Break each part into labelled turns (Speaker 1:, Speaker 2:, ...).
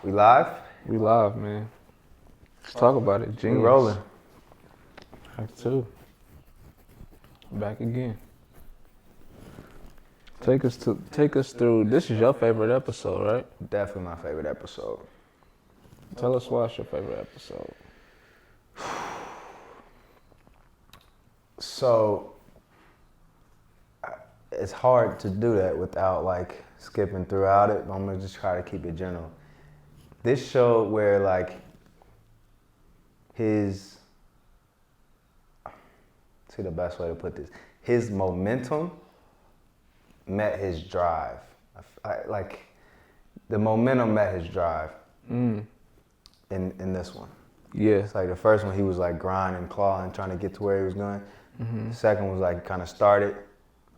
Speaker 1: We live?
Speaker 2: We live, man. Let's talk about it.
Speaker 1: We rolling.
Speaker 2: Act 2. Back again. Take us through. This is your favorite episode, right?
Speaker 1: Definitely my favorite episode.
Speaker 2: Tell us why it's your favorite episode.
Speaker 1: So, it's hard to do that without like skipping throughout it, but I'm gonna just try to keep it general. This show where like the best way to put this, his momentum met his drive. Like the momentum met his drive in this one.
Speaker 2: Yeah.
Speaker 1: It's like the first one he was like grinding, clawing, trying to get to where he was going.
Speaker 2: Mm-hmm.
Speaker 1: The second was like kind of started,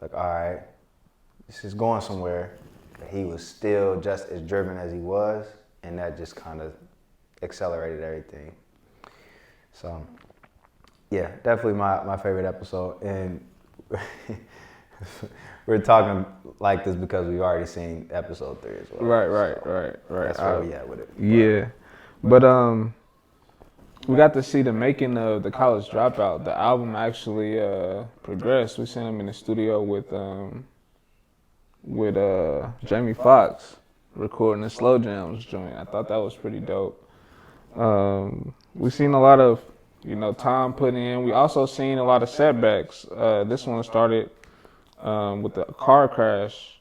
Speaker 1: like all right, this is going somewhere. But he was still just as driven as he was, and that just kind of accelerated everything. So yeah, definitely my favorite episode. And we're talking like this because we've already seen episode 3 as well.
Speaker 2: Right.
Speaker 1: That's where we at with it.
Speaker 2: Yeah. But we got to see the making of the College Dropout. The album actually progressed. We seen him in the studio with Jamie Foxx recording the Slow Jams joint. I thought that was pretty dope. We seen a lot of, time put in. We also seen a lot of setbacks. This one started with the car crash,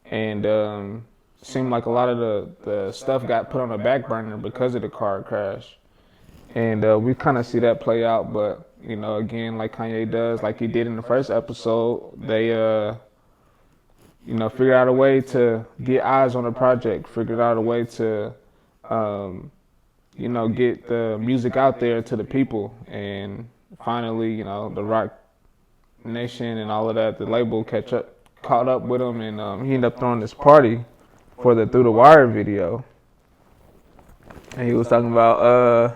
Speaker 2: and seemed like a lot of the stuff got put on the back burner because of the car crash. And we kind of see that play out, but, again, like Kanye does, like he did in the first episode, they, figured out a way to get eyes on the project, figured out a way to, get the music out there to the people. And finally, the Rock Nation and all of that, the label caught up with him, and he ended up throwing this party for the Through the Wire video. And he was talking about,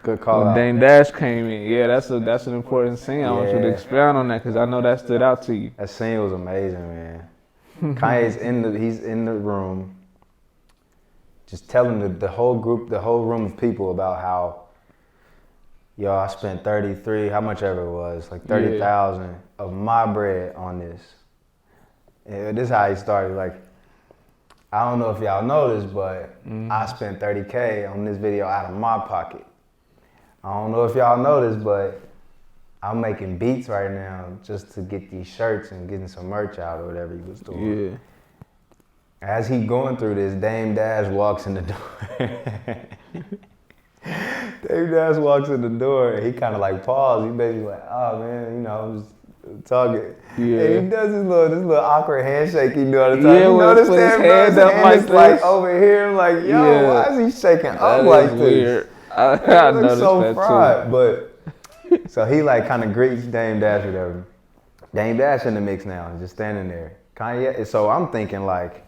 Speaker 1: good call
Speaker 2: when
Speaker 1: out.
Speaker 2: Dame Dash came in. Yeah, that's an important scene. I want you to expound on that because I know that stood out to you.
Speaker 1: That scene was amazing, man. Kanye's he's in the room, just telling the whole room of people about how, I spent 33, how much ever it was, like 30,000 of my bread on this. And this is how he started, like, I don't know if y'all know this, but I spent 30K on this video out of my pocket. I don't know if y'all know this, but I'm making beats right now just to get these shirts and getting some merch out or whatever he was doing.
Speaker 2: Yeah.
Speaker 1: As he going through this, Dame Dash walks in the door. Dame Dash walks in the door and he kind of like paused. He basically like, oh man, I'm just talking.
Speaker 2: Yeah.
Speaker 1: And he does this little awkward handshake he do all the time.
Speaker 2: Yeah,
Speaker 1: you notice
Speaker 2: put
Speaker 1: that,
Speaker 2: his hand
Speaker 1: bro?
Speaker 2: up
Speaker 1: His
Speaker 2: like
Speaker 1: hand is like
Speaker 2: this.
Speaker 1: over here, like, why is he shaking up like this?
Speaker 2: Weird. I
Speaker 1: It looks
Speaker 2: noticed
Speaker 1: so
Speaker 2: that
Speaker 1: fried,
Speaker 2: too.
Speaker 1: but so he like kind of greets Dame Dash or whatever. Dame Dash in the mix now, just standing there. Kanye, so I'm thinking like,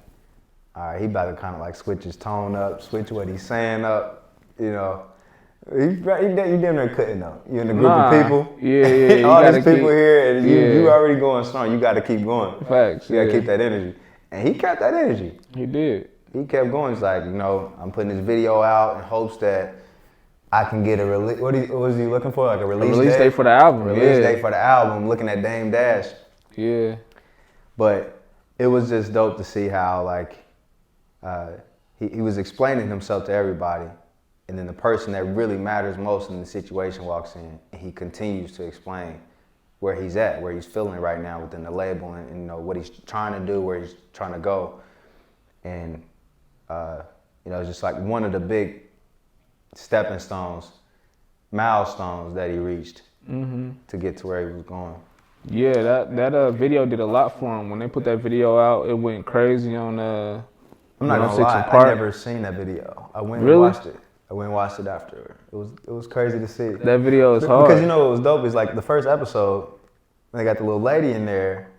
Speaker 1: all right, he about to kind of like switch his tone up, switch what he's saying up, He damn near couldn't though. You in a group of people.
Speaker 2: Yeah.
Speaker 1: All these people here, and you already going strong. You got to keep going.
Speaker 2: Facts.
Speaker 1: You got to keep that energy, and he kept that energy.
Speaker 2: He did.
Speaker 1: He kept going. It's like, I'm putting this video out in hopes that I can get a release. What was he looking for? Like a release
Speaker 2: date for the album.
Speaker 1: Release date for the album. Looking at Dame Dash.
Speaker 2: Yeah.
Speaker 1: But it was just dope to see how like he was explaining himself to everybody, and then the person that really matters most in the situation walks in, and he continues to explain where he's at, where he's feeling right now within the label, and what he's trying to do, where he's trying to go, and it's just like one of the big stepping stones, milestones that he reached to get to where he was going.
Speaker 2: Yeah, that video did a lot for him. When they put that video out, it went crazy on
Speaker 1: I'm not gonna lie, I never seen that video. I went and watched it. I went and watched it after. It was crazy to see.
Speaker 2: That video is hard.
Speaker 1: Because what was dope is like the first episode, when they got the little lady in there,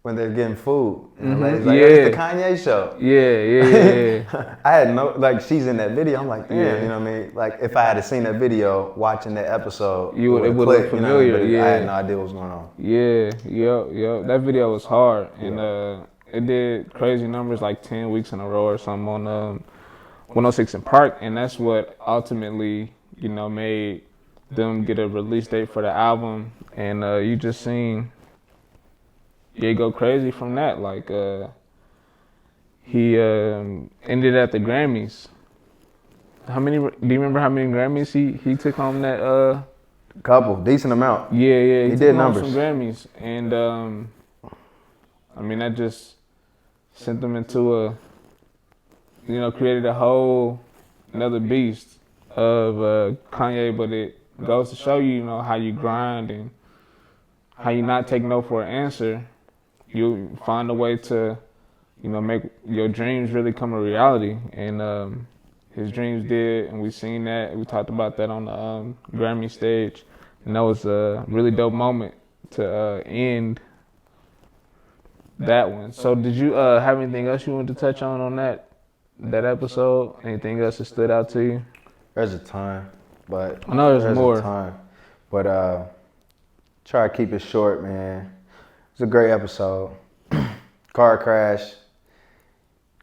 Speaker 1: when they're getting food. And the lady's like, it's the Kanye show.
Speaker 2: Yeah.
Speaker 1: I had she's in that video. I'm like, damn, you know what I mean? Like, if I had seen that video, watching that episode,
Speaker 2: it would look familiar,
Speaker 1: I had no idea what was going on.
Speaker 2: Yeah. That video was hard. And it did crazy numbers, like 10 weeks in a row or something 106 in Park, and that's what ultimately, made them get a release date for the album. And you just seen Ye go crazy from that. Like, he ended at the Grammys. Do you remember how many Grammys he took home that?
Speaker 1: Couple, decent amount.
Speaker 2: Yeah,
Speaker 1: he
Speaker 2: took
Speaker 1: did
Speaker 2: home
Speaker 1: numbers.
Speaker 2: some Grammys, and that just sent them into created a whole another beast of Kanye. But it goes to show you, how you grind and how you not take no for an answer. You find a way to, make your dreams really come a reality. And his dreams did, and we seen that. We talked about that on the Grammy stage, and that was a really dope moment to end that one. So did you have anything else you wanted to touch on that episode? Anything else that stood out to you?
Speaker 1: There's a ton, but
Speaker 2: I know there's more.
Speaker 1: A ton, but try to keep it short, man. It's a great episode. Car crash,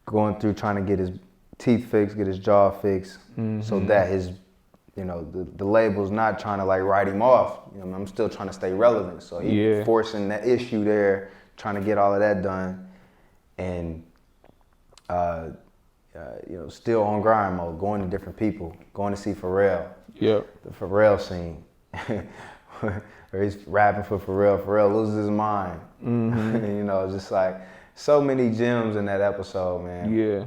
Speaker 1: going through trying to get his teeth fixed, get his jaw fixed, so that his, the label's not trying to like write him off. I'm still trying to stay relevant, so he's forcing that issue there, trying to get all of that done, and still on grind mode, going to different people, going to see Pharrell.
Speaker 2: Yep.
Speaker 1: The Pharrell scene. Where he's rapping for Pharrell. Pharrell loses his mind. Just like so many gems in that episode, man.
Speaker 2: Yeah.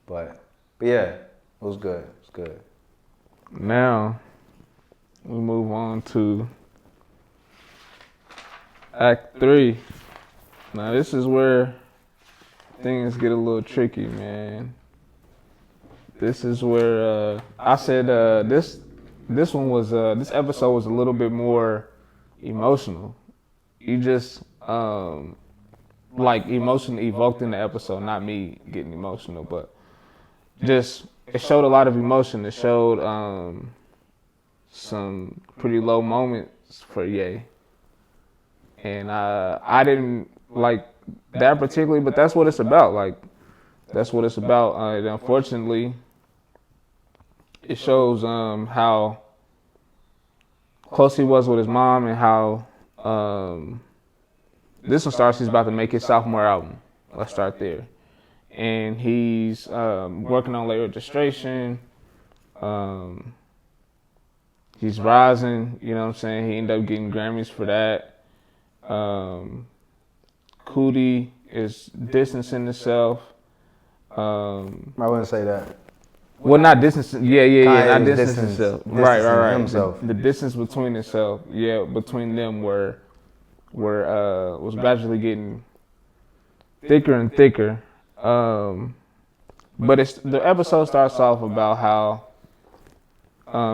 Speaker 1: But yeah, it was good. It was good.
Speaker 2: Now we move on to Act 3. Now this is where things get a little tricky, man. This is where I said this episode was a little bit more emotional. You just emotion evoked in the episode, not me getting emotional, but just it showed a lot of emotion. It showed some pretty low moments for Ye, and I didn't like that particularly, but that's what it's about. Like, that's what it's about. And unfortunately, it shows how close he was with his mom, and how this one starts. He's about to make his sophomore album. Let's start there. And he's working on late registration. He's rising, you know what I'm saying? He ended up getting Grammys for that. Cootie is distancing himself.
Speaker 1: I wouldn't say that.
Speaker 2: Well, not distancing. Yeah. Not distancing himself. Right.
Speaker 1: Himself.
Speaker 2: The distance between himself, between them was gradually getting thicker and thicker. But the episode starts off about how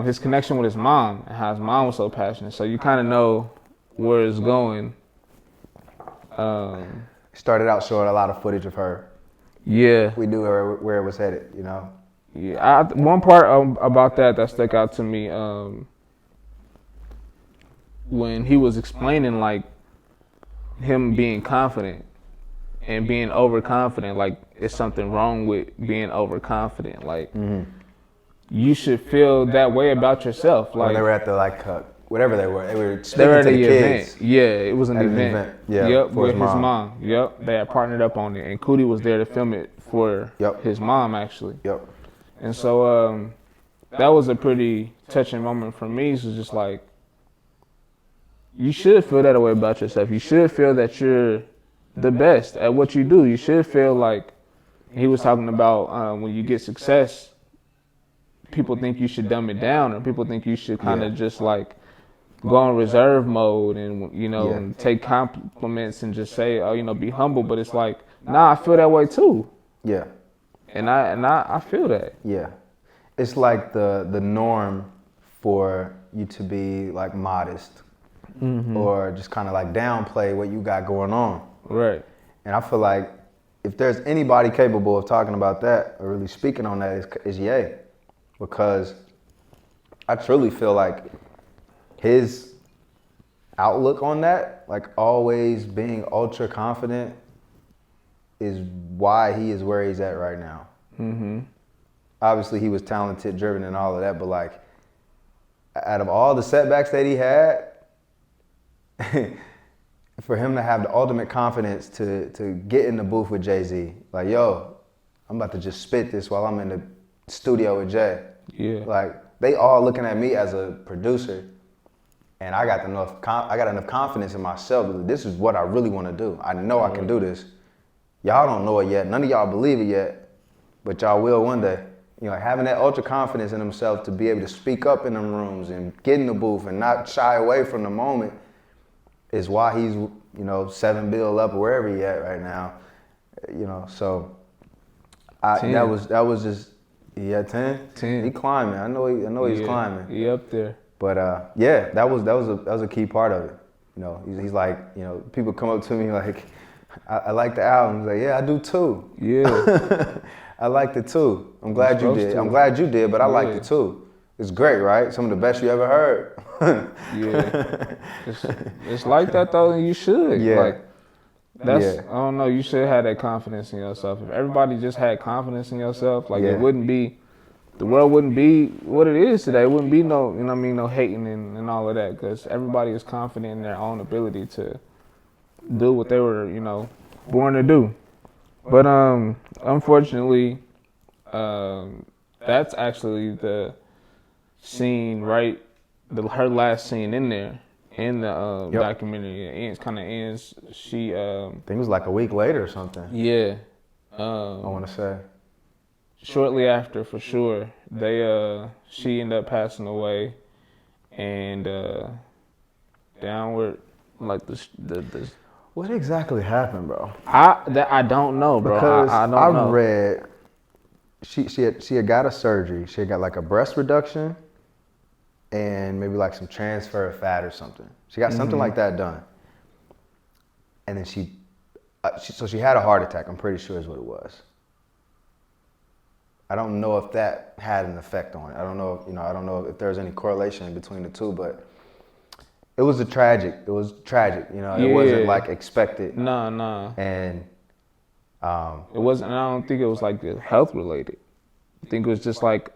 Speaker 2: his connection with his mom, and how his mom was so passionate. So you kind of know where it's going.
Speaker 1: Started out showing a lot of footage of her.
Speaker 2: Yeah.
Speaker 1: We knew where it was headed,
Speaker 2: Yeah. One part about that stuck out to me when he was explaining like him being confident and being overconfident. Like, it's something wrong with being overconfident. Like, you should feel that way about yourself. Like,
Speaker 1: when they were at the whatever they were speaking
Speaker 2: they were at
Speaker 1: to the
Speaker 2: event.
Speaker 1: kids.
Speaker 2: Yeah, it was an event.
Speaker 1: Yeah,
Speaker 2: yep,
Speaker 1: for
Speaker 2: with his mom. Yep, they had partnered up on it, and Cootie was there to film it for his mom, actually.
Speaker 1: Yep.
Speaker 2: And so that was a pretty touching moment for me. So just like, you should feel that way about yourself. You should feel that you're the best at what you do. You should feel like, he was talking about when you get success, people think you should dumb it down, or people think you should kind of just like go on reserve mode and and take compliments and just say, be humble. But it's like, nah, I feel that way too.
Speaker 1: Yeah.
Speaker 2: And I feel that.
Speaker 1: Yeah. It's like the norm for you to be like modest, or just kind of like downplay what you got going on.
Speaker 2: Right.
Speaker 1: And I feel like if there's anybody capable of talking about that or really speaking on that, is Ye. Because I truly feel like his outlook on that, like always being ultra confident, is why he is where he's at right now. Obviously, he was talented, driven, and all of that. But like, out of all the setbacks that he had, for him to have the ultimate confidence to get in the booth with Jay-Z, like, yo, I'm about to just spit this while I'm in the studio with Jay.
Speaker 2: Yeah.
Speaker 1: Like, they all looking at me as a producer, and I got enough confidence in myself that this is what I really want to do. I know I can do this. Y'all don't know it yet. None of y'all believe it yet, but y'all will one day. You know, having that ultra confidence in himself to be able to speak up in them rooms and get in the booth and not shy away from the moment is why he's, you know, 7 bill up or wherever he at right now. You know, so that was just, he at 10?
Speaker 2: 10.
Speaker 1: He climbing. I know he's climbing.
Speaker 2: He up there.
Speaker 1: But yeah, that was a key part of it. You know, he's like, you know, people come up to me like, I like the album. He's like, yeah, I do too.
Speaker 2: Yeah.
Speaker 1: I liked it too. I'm glad you did. I'm glad you did, but I liked it too. It's great, right? Some of the best you ever heard.
Speaker 2: Yeah. It's like that though, and you should.
Speaker 1: Yeah.
Speaker 2: Like, I don't know, you should have that confidence in yourself. If everybody just had confidence in yourself, like it wouldn't be, the world wouldn't be what it is today. It wouldn't be no, you know what I mean, no hating and all of that, because everybody is confident in their own ability to do what they were, you know, born to do. But unfortunately, that's actually the scene, right? Her last scene in there, in the documentary. It kind of ends. She,
Speaker 1: I think it was like a week later or something.
Speaker 2: Yeah.
Speaker 1: I want to say.
Speaker 2: Shortly after, for sure, she ended up passing away, and downward, like the.
Speaker 1: What exactly happened, bro?
Speaker 2: I don't know, bro.
Speaker 1: Because
Speaker 2: I don't know.
Speaker 1: Read she had got a surgery. She had got like a breast reduction and maybe like some transfer of fat or something. She got something like that done. And then she had a heart attack. I'm pretty sure is what it was. I don't know if that had an effect on it. I don't know if there's any correlation between the two, but it was tragic, you know, it wasn't like expected.
Speaker 2: No.
Speaker 1: And
Speaker 2: it wasn't, I don't think it was like health related. I think it was just like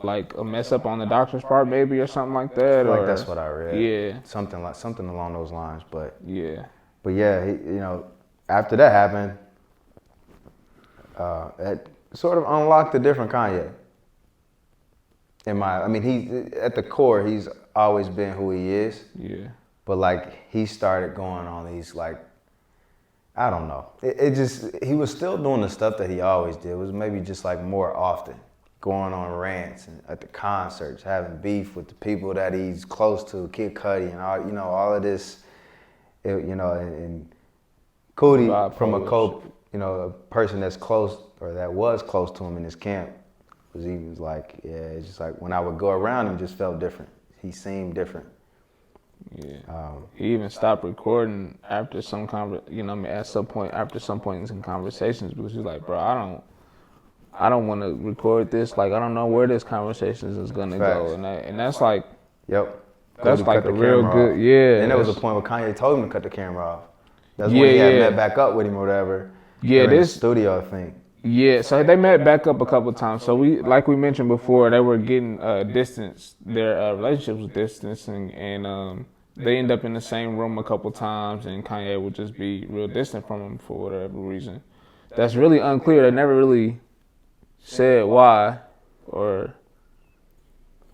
Speaker 2: like a mess up on the doctor's part maybe or something like that.
Speaker 1: Like that's what I read.
Speaker 2: Yeah.
Speaker 1: Something along those lines, but
Speaker 2: yeah.
Speaker 1: But yeah, you know, after that happened, it sort of unlocked a different Kanye. He at the core, he's always been who he is.
Speaker 2: Yeah.
Speaker 1: But like he started going on these like, I don't know. He was still doing the stuff that he always did. It was maybe just like more often, going on rants and at the concerts, having beef with the people that he's close to, Kid Cudi and all, you know, all of this, and Cudi from a person that's close or that was close to him in his camp. He was like, yeah, it's just like when I would go around him, it just felt different. He seemed different.
Speaker 2: Yeah. He even stopped recording after some at some point in some conversations, because he's like, bro, I don't want to record this. Like, I don't know where this conversation is gonna go, and that's like, that's like a real good, yeah.
Speaker 1: And there was a point where Kanye told him to cut the camera off. That's when he had met back up with him or whatever.
Speaker 2: Yeah,
Speaker 1: in the studio, I think.
Speaker 2: Yeah, so they met back up a couple of times. So like we mentioned before, they were getting distanced. Their relationship was distancing, and they end up in the same room a couple of times, and Kanye would just be real distant from him for whatever reason. That's really unclear. They never really said why or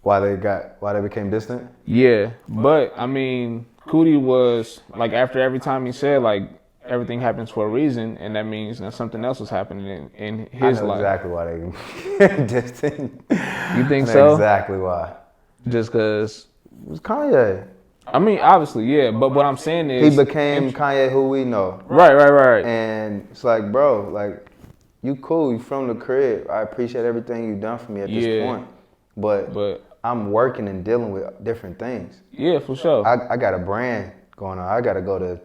Speaker 1: why they became distant.
Speaker 2: Yeah, but I mean, Cudi was like, after every time he said like, everything happens for a reason, and that means that something else was happening in his life.
Speaker 1: Exactly why they distant.
Speaker 2: You think so?
Speaker 1: Exactly why.
Speaker 2: Just because
Speaker 1: it was Kanye.
Speaker 2: I mean, obviously, yeah. But what I'm saying is,
Speaker 1: he became Kanye who we know.
Speaker 2: Right.
Speaker 1: And it's like, bro, like, you cool, you from the crib. I appreciate everything you've done for me at this point. But I'm working and dealing with different things.
Speaker 2: Yeah, for sure.
Speaker 1: I got a brand going on. I got to go to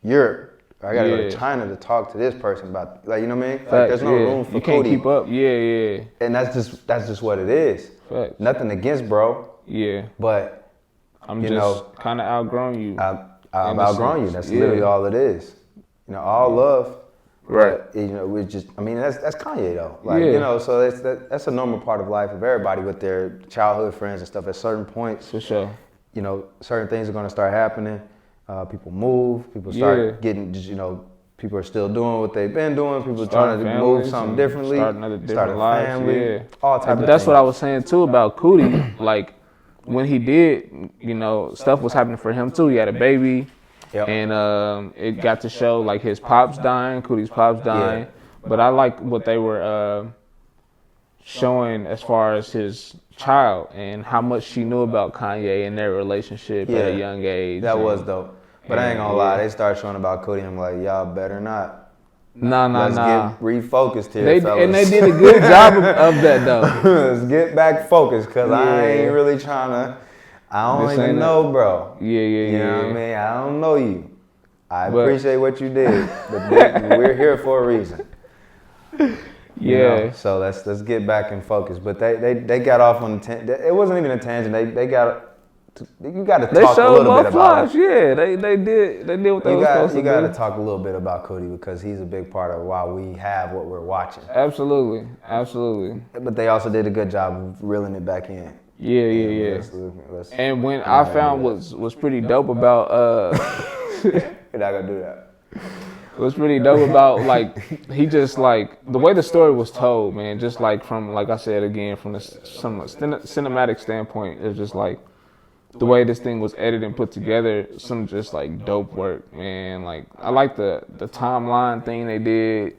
Speaker 1: Europe. I gotta go to China to talk to this person about, like, you know what I mean? Like, there's no room for
Speaker 2: you can't
Speaker 1: Cudi.
Speaker 2: Keep up. Yeah.
Speaker 1: And that's just what it is.
Speaker 2: Facts.
Speaker 1: Nothing against bro.
Speaker 2: Yeah.
Speaker 1: But
Speaker 2: I'm just kind of outgrown you.
Speaker 1: I've outgrown you. That's literally all it is. You know, all love. But, you know, we just, I mean, that's Kanye though. Like, you know, so that's a normal part of life of everybody with their childhood friends and stuff. At certain points,
Speaker 2: For sure.
Speaker 1: you know, certain things are going to start happening. People move. People start getting, just, you know, people are still doing what they've been doing. People trying to move something differently. Start a family. All types of things.
Speaker 2: That's what I was saying too about Cootie. Like, when he did, you know, stuff was happening for him too. He had a baby. Yep. And it got to show like his pops dying, Cootie's pops dying. Yeah. But I like what they were showing as far as his child and how much she knew about Kanye and their relationship at a young age.
Speaker 1: That was dope. But I ain't gonna lie, they started showing about Cootie and I'm like, y'all better not.
Speaker 2: Let's
Speaker 1: get refocused here, fellas.
Speaker 2: And they did a good job of that though.
Speaker 1: Let's get back focused, because I ain't really trying to. I don't even know, bro. You know what I mean? I don't know you. I appreciate what you did, but we're here for a reason. You know? So let's get back in focus. But they got off on it wasn't even a tangent. They got. You got to talk a little bit about it.
Speaker 2: Yeah, they did what they were supposed to do.
Speaker 1: You got to talk a little bit about Cootie, because he's a big part of why we have what we're watching.
Speaker 2: Absolutely.
Speaker 1: But they also did a good job of reeling it back in.
Speaker 2: Yeah. And when I found was pretty dope about
Speaker 1: you're not gonna do that.
Speaker 2: What's pretty dope about, like, he just, like, the way the story was told, man, just like from, like I said again, from some cinematic standpoint, it's just like the way this thing was edited and put together, some just like dope work, man. Like, I like the timeline thing they did.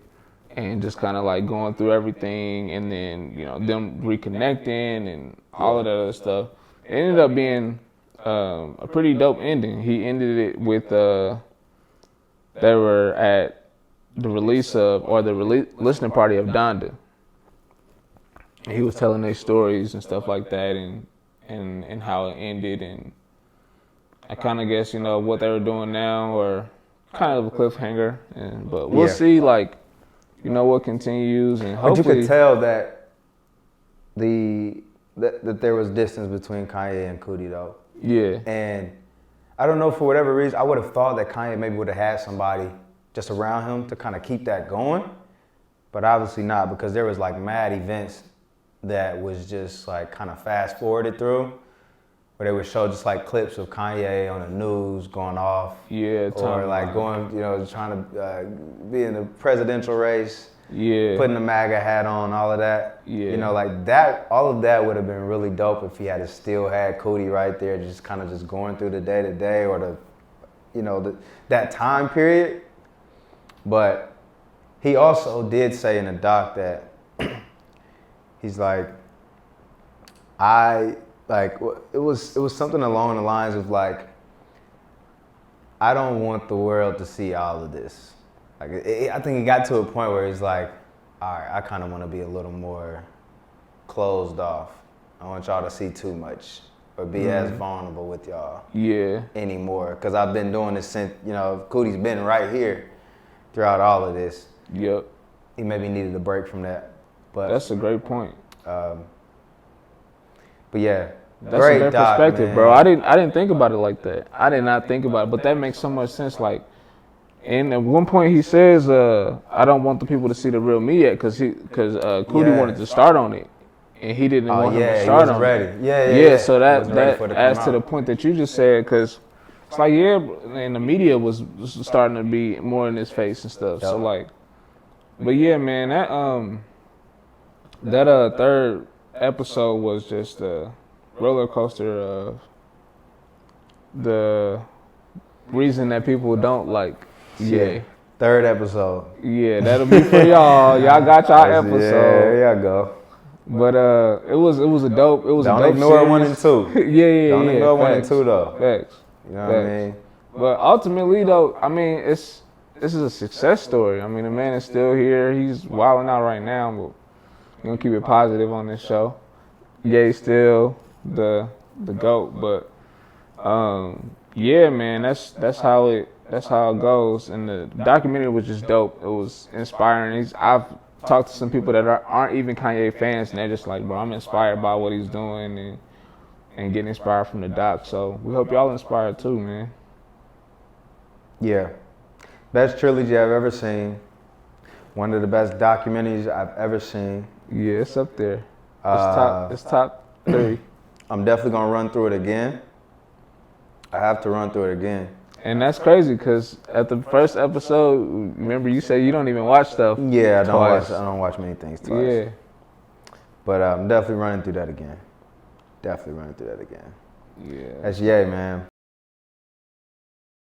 Speaker 2: And just kind of like going through everything, and then, you know, them reconnecting and all of that other stuff. It ended up being a pretty dope ending. He ended it with they were at the release of, or the listening party of Donda. He was telling their stories and stuff like that, and how it ended, and I kind of guess, you know, what they were doing now, or kind of a cliffhanger. But we'll see, like, you know, what continues, and hopefully.
Speaker 1: But you could tell that that there was distance between Kanye and Cootie, though.
Speaker 2: Yeah.
Speaker 1: And I don't know, for whatever reason, I would have thought that Kanye maybe would have had somebody just around him to kind of keep that going, but obviously not, because there was like mad events that was just like kind of fast forwarded through, where they would show just like clips of Kanye on the news going off.
Speaker 2: Yeah,
Speaker 1: or like going, you know, trying to be in the presidential race.
Speaker 2: Yeah.
Speaker 1: Putting the MAGA hat on, all of that.
Speaker 2: Yeah.
Speaker 1: You know, like that, all of that would have been really dope if he had still had Cootie right there, just kind of just going through the day to day, or the, you know, that time period. But he also did say in the doc that he's like, it was something along the lines of like, I don't want the world to see all of this. Like, I think it got to a point where he's like, all right, I kind of want to be a little more closed off. I want y'all to see too much, or be as vulnerable with y'all anymore. Because I've been doing this since, you know, Cootie's been right here throughout all of this.
Speaker 2: Yep.
Speaker 1: He maybe needed a break from that. But
Speaker 2: that's a great point.
Speaker 1: But yeah,
Speaker 2: that's a great perspective, man. Bro. I didn't think about it like that. I did not think about it, but that makes so much sense. Like, and at one point he says, I don't want the people to see the real me yet, because Cootie wanted to start on it, and he didn't want him to start on it. Yeah. So that adds to the point that you just said, because it's like, and the media was starting to be more in his face and stuff. Yep. So like, but yeah, man, that third episode was just a roller coaster of the reason that people don't like. Yeah.
Speaker 1: Third episode.
Speaker 2: Yeah, that'll be for y'all. Y'all got y'all episode.
Speaker 1: Yeah, there y'all go.
Speaker 2: But it was a dope. It was
Speaker 1: don't
Speaker 2: a dope
Speaker 1: ignore
Speaker 2: series.
Speaker 1: 1 and 2. Don't ignore 1 and 2 though.
Speaker 2: Facts.
Speaker 1: You know what I mean?
Speaker 2: But ultimately though, I mean, this is a success story. I mean, the man is still here. He's wilding out right now, but we're gonna keep it positive on this show. Ye's still the GOAT, but yeah, man, that's how it goes. And the documentary was just dope. It was inspiring. I've talked to some people that aren't even Kanye fans, and they're just like, bro, I'm inspired by what he's doing and getting inspired from the doc. So we hope y'all inspired too, man.
Speaker 1: Yeah. Best trilogy I've ever seen. One of the best documentaries I've ever seen.
Speaker 2: Yeah, it's up there. It's top 3.
Speaker 1: I'm definitely gonna run through it again. I have to run through it again.
Speaker 2: And that's crazy because at the first episode, remember you said you don't even watch stuff.
Speaker 1: Yeah, I
Speaker 2: twice.
Speaker 1: don't watch many things twice.
Speaker 2: Yeah.
Speaker 1: But I'm definitely running through that again. Yeah.
Speaker 2: That's
Speaker 1: Yay, man.